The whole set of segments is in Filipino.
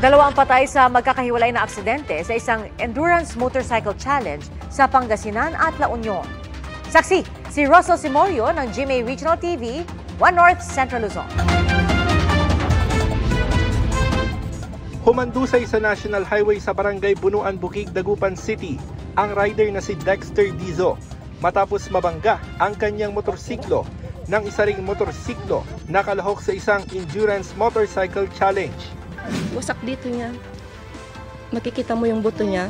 Dalawang patay sa magkakahiwalay na aksidente sa isang endurance motorcycle challenge sa Pangasinan at La Union. Saksi, si Russell Simorio ng GMA Regional TV, 1 North Central Luzon. Humandusay sa National Highway sa Barangay Bunuan, Bukid, Dagupan City ang rider na si Dexter Dizo matapos mabangga ang kanyang motorsiklo ng isa ring motorsiklo na kalahok sa isang endurance motorcycle challenge. Wasak dito niya. Makikita mo yung buto niya.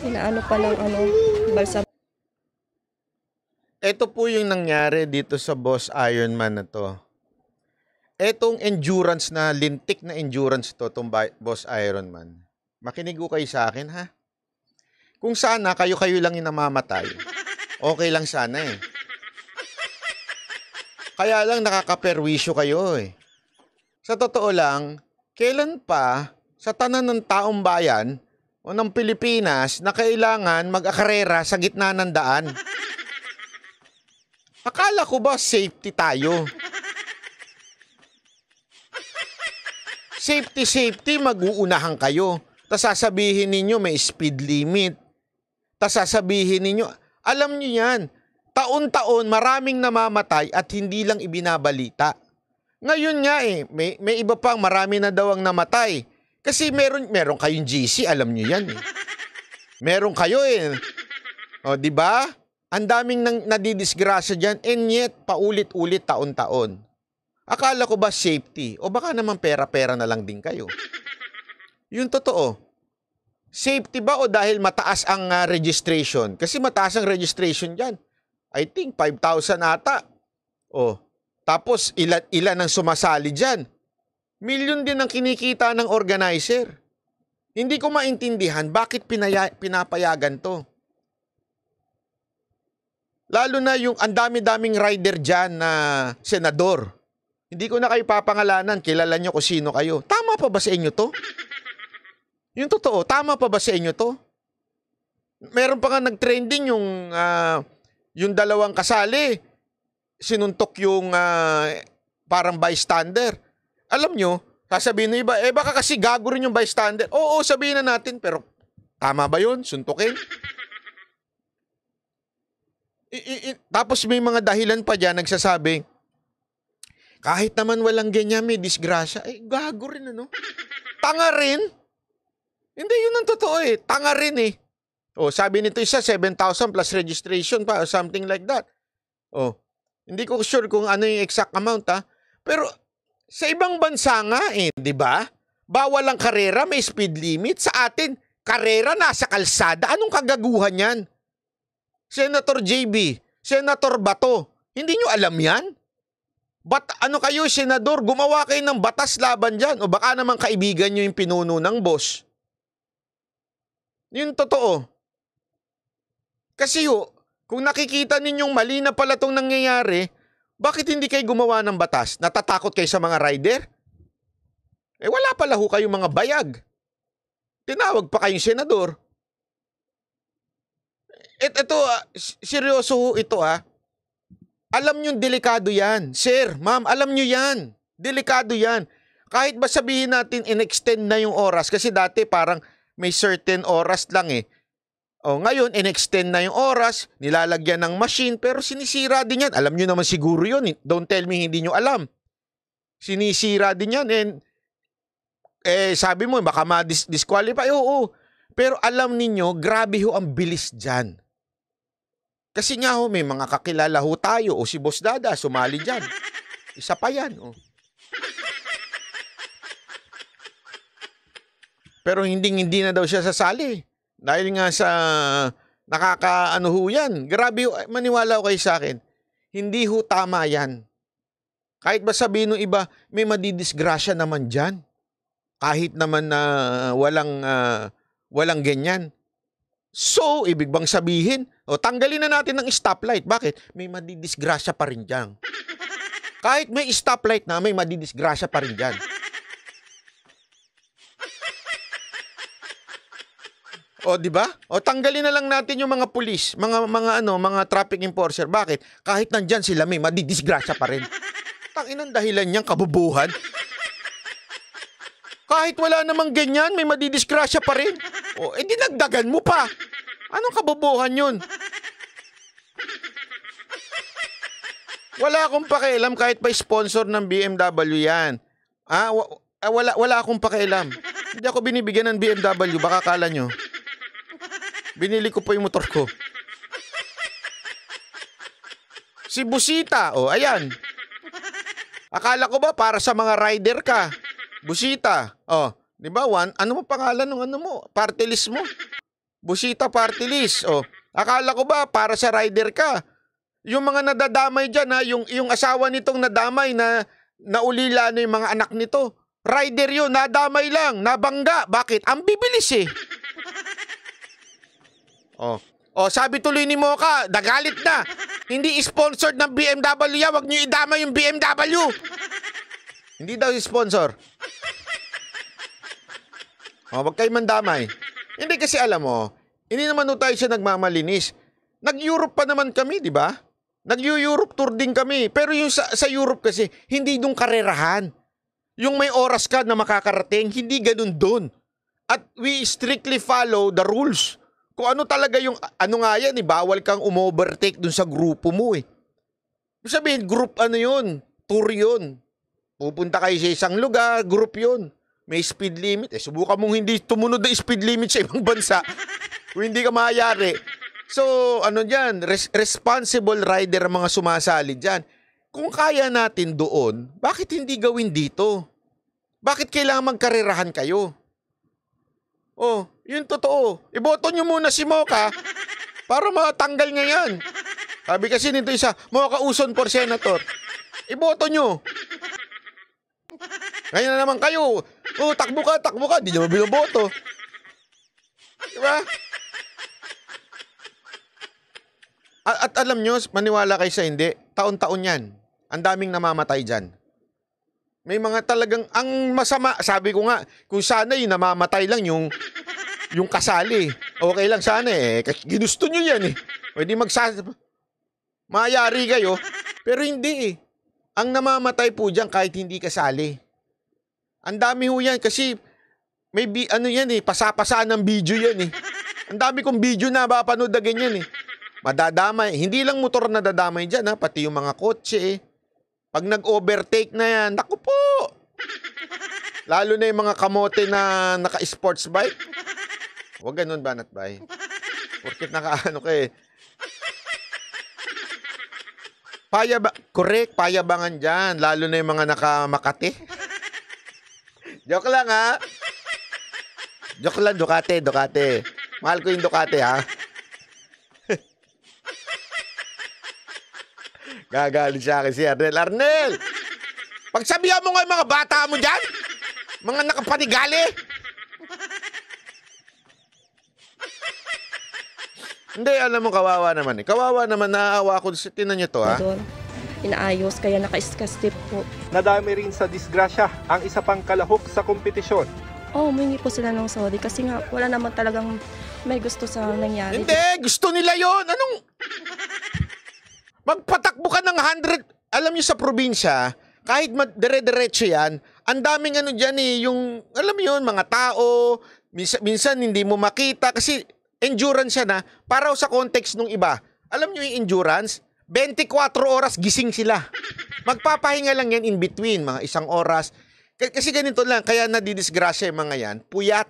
Inaano pa ng balsa. Ito po yung nangyari dito sa Boss Ironman na to. Etong endurance na, lintik na endurance to, itong Boss Ironman. Makinig ko kayo sa akin, ha? Kung sana kayo-kayo lang yung namamatay, okay lang sana eh. Kaya lang nakakaperwisyo kayo eh. Sa totoo lang, kailan pa sa tanan ng taong bayan o ng Pilipinas na kailangan mag-akarera sa gitna ng daan? Akala ko ba safety tayo? Safety, mag-uunahan kayo. Tas sasabihin ninyo may speed limit. Tas sasabihin ninyo, alam nyo yan, taon-taon maraming namamatay at hindi lang ibinabalita. Ngayon nga may iba pang marami na daw ang namatay. Kasi meron kayong GC, alam nyo yan eh. Meron kayo eh. O, di ba? Ang daming nadidisgrasya dyan, and yet, paulit-ulit taon-taon. Akala ko ba safety? O baka naman pera-pera na lang din kayo? Yung totoo. Safety ba o dahil mataas ang registration? Kasi mataas ang registration dyan. I think 5,000 ata. O, tapos ilan ang sumasali dyan? Milyon din ang kinikita ng organizer. Hindi ko maintindihan bakit pinapayagan to. Lalo na yung ang dami-daming rider dyan na senador. Hindi ko na kayo papangalanan, kilala nyo kung sino kayo. Tama pa ba sa inyo to? Yung totoo, tama pa ba sa inyo to? Meron pa nga nag-trending yung dalawang kasali. Sinuntok yung parang bystander. Alam nyo, sasabihin ng iba, baka kasi gago rin yung bystander. Oo, sabihin na natin, pero tama ba yun? Suntukin? Tapos may mga dahilan pa dyan nagsasabi, kahit naman walang ganyan, may disgrasya. Gago rin ano? Tanga rin? Hindi, yun ang totoo eh. Tanga rin eh. O, sabi nito isa, 7,000 plus registration pa, or something like that. O, hindi ko sure kung ano yung exact amount ha. Pero, sa ibang bansa nga eh, di ba? Bawal ang karera, may speed limit. Sa atin, karera nasa kalsada. Anong kagaguhan yan? Senator JB, Senator Bato, hindi nyo alam yan? Ano kayo, senador, gumawa kayo ng batas laban dyan. O baka naman kaibigan nyo yung pinuno ng boss. Yun totoo. Kasi kung nakikita ninyong mali na pala itong nangyayari, bakit hindi kayo gumawa ng batas? Natatakot kayo sa mga rider? Wala pala kayong mga bayag. Tinawag pa kayong senador. Ito, seryoso ito ha. Alam nyo, delikado yan. Sir, ma'am, alam nyo yan. Delikado yan. Kahit ba sabihin natin in-extend na yung oras, kasi dati parang may certain oras lang eh. O ngayon, in-extend na yung oras, nilalagyan ng machine, pero sinisira din yan. Alam nyo naman siguro yun. Don't tell me hindi nyo alam. Sinisira din yan. And, sabi mo, baka ma-disqualify. Oo. Pero alam ninyo, grabe ang bilis dyan. Kasi nga may mga kakilala tayo o si Boss Dada sumali dyan. Isa pa yan. Pero hindi na daw siya sasali. Dahil nga sa nakakaano yan. Grabe maniwala ko kayo sa akin. Hindi tama yan. Kahit ba sabihin ng iba, may madidisgrasya naman dyan. Kahit naman na walang ganyan. So, ibig bang sabihin, tanggalin na natin ng stoplight. Bakit? May madidisgrasya pa rin dyan. Kahit may stoplight na, may madidisgrasya pa rin dyan. Di ba? Tanggalin na lang natin yung mga pulis, mga traffic enforcer. Bakit? Kahit nandyan sila, may madidisgrasya pa rin. Tanginang dahilan niyang kabubuhan. Kahit wala namang ganyan, may madidisgrasya pa rin. O, dinagdagan mo pa. Anong kabobohan yun? Wala akong pakialam kahit pa sponsor ng BMW yan. Wala akong pakialam. Hindi ako binibigyan ng BMW, baka akala nyo. Binili ko pa yung motor ko. Si Busita, ayan. Akala ko ba para sa mga rider ka? Busita, di ba, ano mo pangalan ng ano mo? Party list mo? Busita party list, Akala ko ba para sa rider ka? Yung mga nadadamay dyan, yung asawa nitong nadamay na naulila na yung mga anak nito. Rider yun, nadamay lang, nabangga. Bakit? Ang bibilis eh. Sabi tuloy ni Mocha, nagalit na. Hindi sponsored ng BMW yan, wag niyo idama yung BMW. Hindi daw sponsor. Wag kayo mandamay. Hindi kasi alam mo, hindi naman tayo siya nagmamalinis. Nag-Europe pa naman kami, di ba? Nag-Europe tour din kami. Pero yung sa Europe kasi, hindi nung karerahan. Yung may oras ka na makakarating, hindi ganun doon. At we strictly follow the rules. Kung ano talaga yung, yan, bawal kang umovertake dun sa grupo mo eh. Sabihin, group yun, tour yun. Pupunta kayo sa isang lugar, group yun. May speed limit. Subukan mong hindi tumunod na speed limit sa ibang bansa. Kung hindi ka mayari. So, dyan, responsible rider ang mga sumasali dyan. Kung kaya natin doon, bakit hindi gawin dito? Bakit kailangan magkarerahan kayo? Yun totoo. Iboto nyo muna si Mocha para matanggal niya yan. Sabi kasi nito isa, Mocha Uson for Senator. Iboto nyo. Ngayon na naman kayo. Takbo ka. Di nyo binoboto. Diba? At alam nyo, maniwala kayo sa hindi, taon-taon yan. Ang daming namamatay dyan. May mga talagang, ang masama, sabi ko nga, kung sana yung namamatay lang yung kasali. Okay lang sana eh. Ginusto nyo yan eh. Pwede mayari kayo. Pero hindi eh. Ang namamatay po dyan kahit hindi kasali. Ang dami ho yan kasi may yan eh, pasapasa ng video yan eh. Ang dami kong video na mapanood na ganyan eh. Madadamay. Hindi lang motor na dadamay dyan ha, pati yung mga kotse eh. Pag nag-overtake na yan, naku po! Lalo na yung mga kamote na naka-sports bike. Huwag ganun, Banat Bay. Porkit naka-ano ka eh. Correct, payabangan dyan. Lalo na yung mga naka-Makati. Joke lang ha. Joke lang, Ducati. Mahal ko yung Ducati ha. Gagalit siya akin si Arnel. Arnel! Pagsabihan mo nga yung mga bata mo dyan! Mga nakapanigali! Hindi, alam mo, kawawa naman eh. Kawawa naman, naawa ako. Tinan niyo to ha. Doon, inaayos, kaya naka-skastip po. Nadami rin sa disgrasya ang isa pang kalahok sa kompetisyon. Humingi po sila ng sorry kasi nga wala naman talagang may gusto sa nangyari. Hindi, gusto nila yon. Anong... Magpatakbo ka ng 100. Alam niyo sa probinsya, kahit dire-diretso yan, ang daming dyan eh, yung, alam mo yun, mga tao, minsan hindi mo makita kasi endurance yan ha, para sa context nung iba. Alam niyo yung endurance, 24 oras gising sila. Magpapahinga lang yan in between, mga 1 oras. Kasi ganito lang, kaya nadidisgrasya yung mga yan, puyat.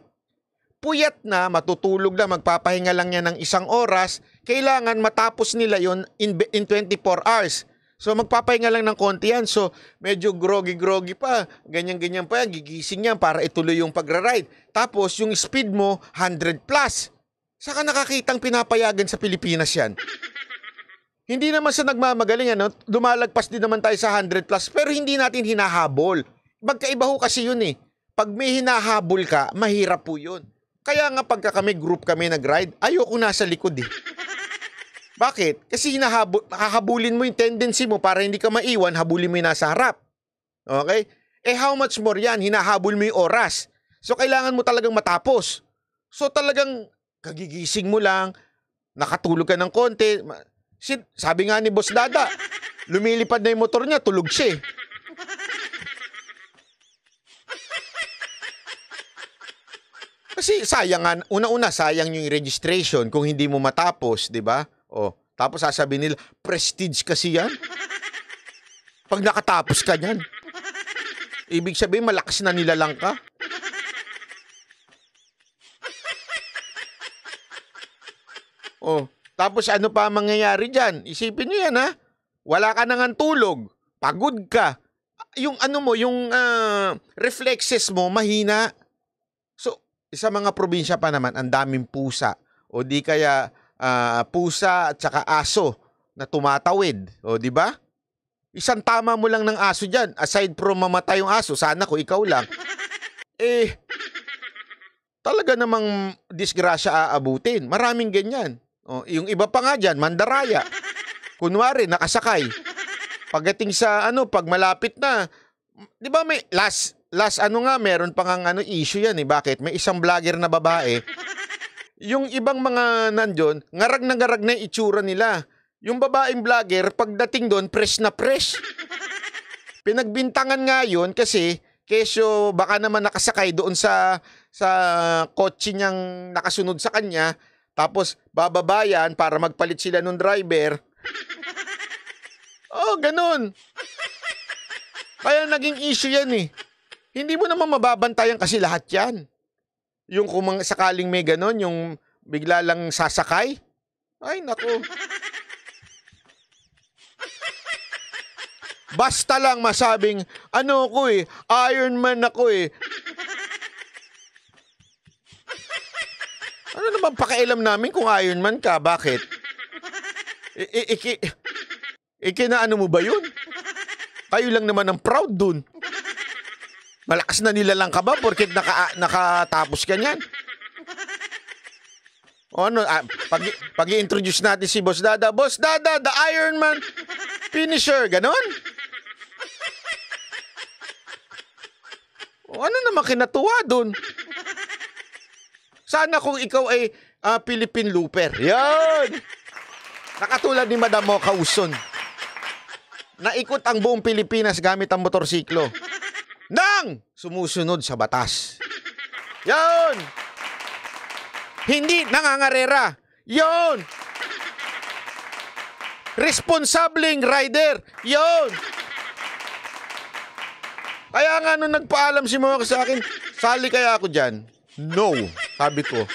Puyat na, matutulog na, magpapahinga lang yan ng 1 oras, kailangan matapos nila yon in 24 hours. So magpapahinga lang ng konti yan. So medyo groggy pa, ganyan-ganyan pa yan, gigising yan para ituloy yung pagra-ride. Tapos yung speed mo, 100 plus. Saka nakakitang pinapayagan sa Pilipinas yan. Hindi naman sa nagmamagaling, dumalagpas din naman tayo sa 100 plus, pero hindi natin hinahabol. Magkaiba ho kasi yun eh. Pag may hinahabol ka, mahirap po yun. Kaya nga pagka group kami nag-ride, ayoko nasa likod eh. Bakit? Kasi hahabulin mo yung tendency mo para hindi ka maiwan, habulin mo yung nasa harap. Okay? How much more yan? Hinahabol mo yung oras. So kailangan mo talagang matapos. So talagang kagigising mo lang, nakatulog ka ng konti. Sabi nga ni Boss Dada, lumilipad na yung motor niya, tulog siya eh. Kasi sayang nga, una-una sayang yung registration kung hindi mo matapos, di ba? O, tapos sasabihin nila, prestige kasi yan. Pag nakatapos ka niyan, ibig sabihin malakas na nilalang ka. O, tapos ano pa ang mangyayari dyan? Isipin nyo yan, ha? Wala ka nang tulog, pagod ka. Yung ano mo, yung reflexes mo, mahina. So, sa mga probinsya pa naman, ang daming pusa. O di kaya pusa at saka aso na tumatawid. O di ba? Isang tama mo lang ng aso dyan. Aside from mamatay yung aso, sana ko ikaw lang. Talaga namang disgrasya aabutin. Maraming ganyan. O, yung iba pa nga dyan, mandaraya. Kunwari, nakasakay. Pagdating sa pag malapit na, di ba may last meron pang issue yan eh. Bakit? May isang vlogger na babae. Yung ibang mga nandyan, ngarag na yung itsura nila. Yung babaeng vlogger, pagdating doon, fresh na fresh. Pinagbintangan nga yun kasi, kesyo baka naman nakasakay doon sa kotse niyang nakasunod sa kanya, tapos bababayan para magpalit sila ng driver. Oh, ganun. Kaya naging issue yan eh. Hindi mo naman mababantayan kasi lahat yan. Yung kung sakaling may ganon, yung bigla lang sasakay. Ay, naku. Basta lang masabing, ako Iron Man ako eh. Ano naman pakialam namin kung Iron Man ka? Bakit? Kinaano mo ba yun? Kayo lang naman ang proud dun. Malakas na nila lang ka ba porket nakatapos ka niyan? O pag i-introduce natin si Boss Dada, Boss Dada, the Iron Man finisher, ganon? O ano naman kinatuwa dun? Sana kung ikaw ay Philippine Looper. Yan! Nakatulad ni Madam Mocha Uson. Naikot ang buong Pilipinas gamit ang motorsiklo. Nang sumusunod sa batas. Yan! Hindi nangangarera. Yon! Responsableng rider. Yon! Kaya nga nung nagpaalam si Mocha sa akin, sali kaya ako dyan? No, sabi ko.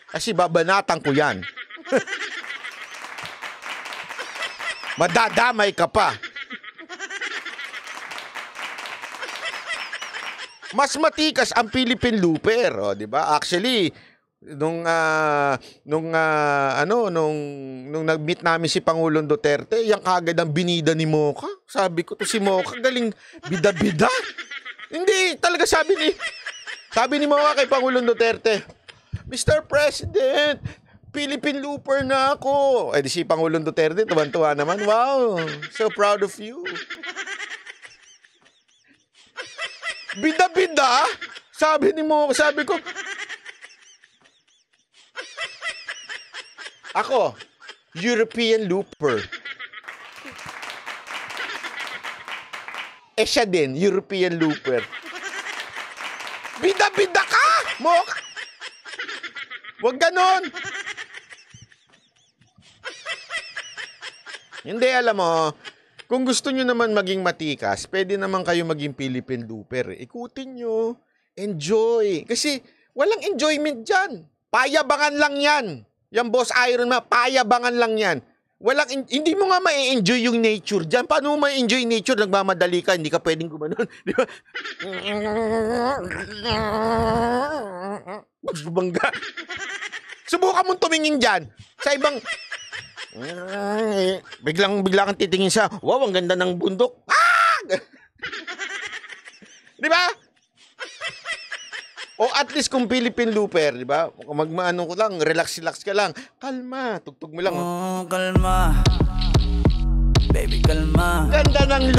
Kasi babanatan ko yan. Madadamay ka pa. Mas matikas ang Philippine Looper, oh, 'di ba? Actually, nung nag-meet namin si Pangulong Duterte, yang kagad ang binida ni Mocha. Sabi ko to si Mocha, galing bida-bida. Hindi, talaga sabi ni Mocha kay Pangulong Duterte, Mr. President, Philippine Looper na ako. Eh di si Pangulong Duterte, tuwan-tuwa naman. Wow, so proud of you. Bida-bida? Sabi ko, ako, European Looper. Siya din, European Looper. Bida-bida ka! Mocha! Huwag ganon! Hindi, alam mo, kung gusto nyo naman maging matikas, pwede naman kayo maging Philippine Looper. Ikutin nyo. Enjoy. Kasi walang enjoyment dyan. Payabangan lang yan. Yung Boss Iron Man, payabangan lang yan. Hindi mo nga ma-enjoy yung nature dyan. Paano mo ma-enjoy nature? Nagmamadali ka, hindi ka pwedeng gumanon. Di ba? Magbangga. Subukan mong tumingin dyan. Sa ibang... biglang kang titingin sa, wow, ang ganda ng bundok. Ah! Di ba? O at least kung Philippine Looper, di ba? Magmaano ko lang, relax ka lang. Kalma, tugtog mo lang. Oh, kalma. Baby, kalma. Ganda ng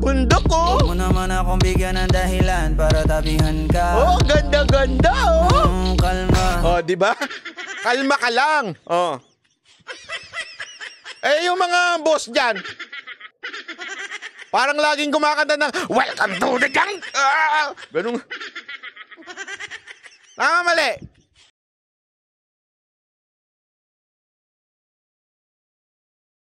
bundok, oh. Huwag mo naman akong bigyan ng dahilan para tabihan ka. Oh, ganda, oh. Kalma. Oh, di ba? Kalma ka lang. Oh. Yung mga boss dyan, parang laging kumakanta ng, welcome to the gang! Ganun. Tama, mali.